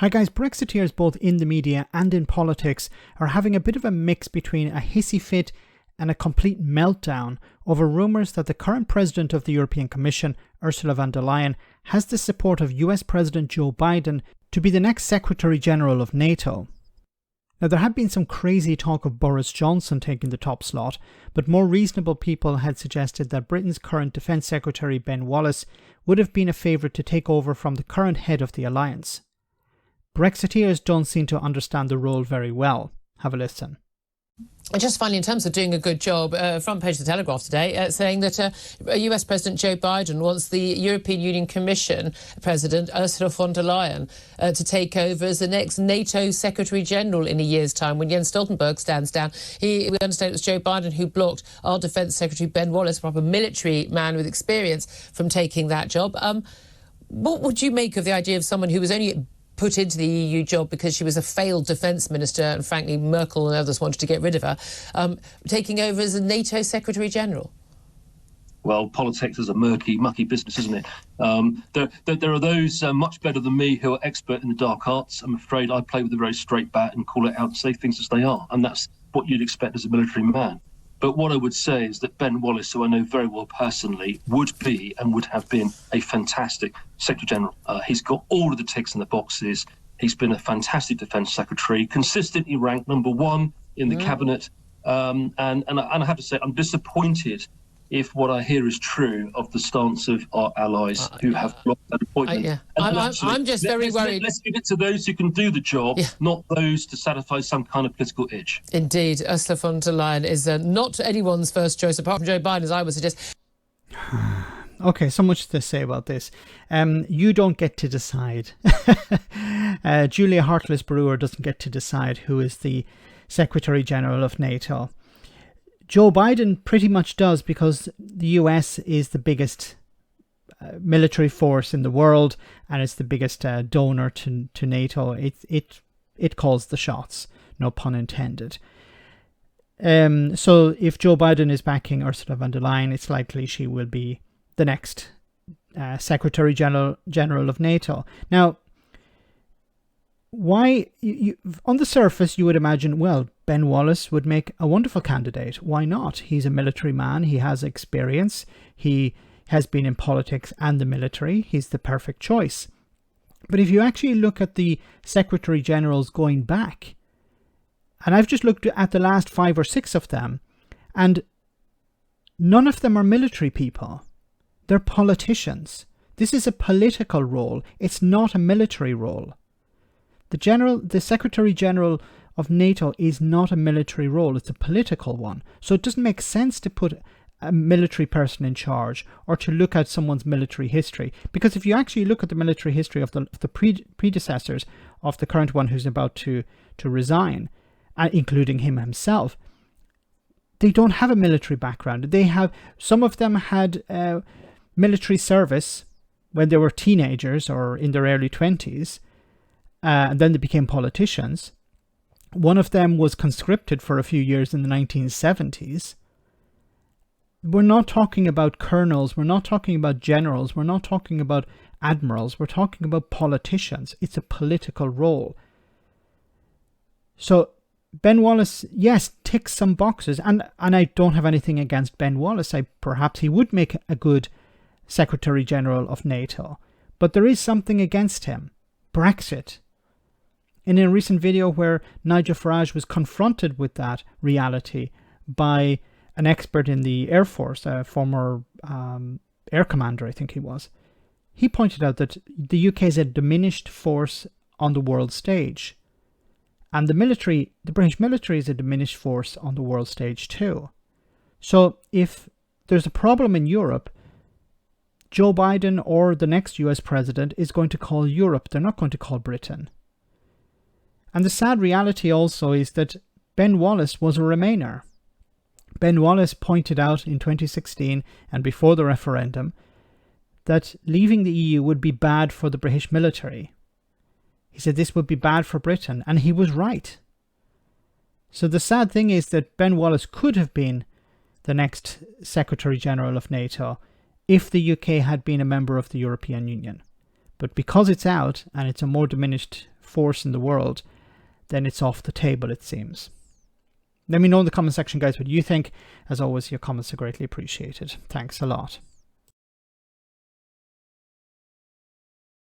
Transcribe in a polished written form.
Hi guys, Brexiteers both in the media and in politics are having a bit of a mix between a hissy fit and a complete meltdown over rumours that the current President of the European Commission, Ursula von der Leyen, has the support of US President Joe Biden to be the next Secretary General of NATO. Now, there had been some crazy talk of Boris Johnson taking the top slot, but more reasonable people had suggested that Britain's current Defence Secretary Ben Wallace would have been a favourite to take over from the current head of the alliance. Brexiteers don't seem to understand the role very well. Have a listen. Just finally, in terms of doing a good job, front page of the Telegraph today saying that US President Joe Biden wants the European Union Commission President Ursula von der Leyen to take over as the next NATO Secretary General in a year's time when Jens Stoltenberg stands down. We understand it was Joe Biden who blocked our Defence Secretary Ben Wallace, a proper military man with experience, from taking that job. What would you make of the idea of someone who was only put into the EU job because she was a failed defence minister and frankly Merkel and others wanted to get rid of her, taking over as a NATO Secretary General? Well, politics is a murky, mucky business, isn't it? There are those much better than me who are expert in the dark arts. I'm afraid I play with a very straight bat and call it out and say things as they are. And that's what you'd expect as a military man. But what I would say is that Ben Wallace, who I know very well personally, would be and would have been a fantastic Secretary General. He's got all of the ticks in the boxes. He's been a fantastic Defence Secretary, consistently ranked number one in the cabinet. And I have to say, I'm disappointed if what I hear is true of the stance of our allies who have blocked that appointment. I'm just very worried. Let's give it to those who can do the job, not those to satisfy some kind of political itch. Indeed, Ursula von der Leyen is not anyone's first choice, apart from Joe Biden, as I would suggest. Okay, so much to say about this. You don't get to decide. Julia Hartley-Brewer doesn't get to decide who is the Secretary General of NATO. Joe Biden pretty much does, because the US is the biggest military force in the world and it's the biggest donor to NATO. It calls the shots, no pun intended. So if Joe Biden is backing Ursula von der Leyen, it's likely she will be the next Secretary General of NATO. Now, why on the surface you would imagine, well, Ben Wallace would make a wonderful candidate. Why not? He's a military man. He has experience. He has been in politics and the military. He's the perfect choice. But if you actually look at the Secretary Generals going back, and I've just looked at the last 5 or 6 of them, and none of them are military people. They're politicians. This is a political role. It's not a military role. The Secretary General of NATO is not a military role, it's a political one. So it doesn't make sense to put a military person in charge or to look at someone's military history. Because if you actually look at the military history of the predecessors of the current one who's about to resign, including him himself, they don't have a military background. Some of them had military service when they were teenagers or in their early 20s, and then they became politicians. One of them was conscripted for a few years in the 1970s. We're not talking about colonels. We're not talking about generals. We're not talking about admirals. We're talking about politicians. It's a political role. So Ben Wallace, yes, ticks some boxes. And I don't have anything against Ben Wallace. Perhaps he would make a good Secretary General of NATO. But there is something against him. Brexit. In a recent video where Nigel Farage was confronted with that reality by an expert in the Air Force, a former air commander, I think he was, he pointed out that the UK is a diminished force on the world stage. And the British military is a diminished force on the world stage too. So if there's a problem in Europe, Joe Biden or the next US president is going to call Europe. They're not going to call Britain. And the sad reality also is that Ben Wallace was a Remainer. Ben Wallace pointed out in 2016 and before the referendum that leaving the EU would be bad for the British military. He said this would be bad for Britain, and he was right. So the sad thing is that Ben Wallace could have been the next Secretary General of NATO if the UK had been a member of the European Union. But because it's out and it's a more diminished force in the world, then it's off the table, it seems. Let me know in the comment section, guys, what you think. As always, your comments are greatly appreciated. Thanks a lot.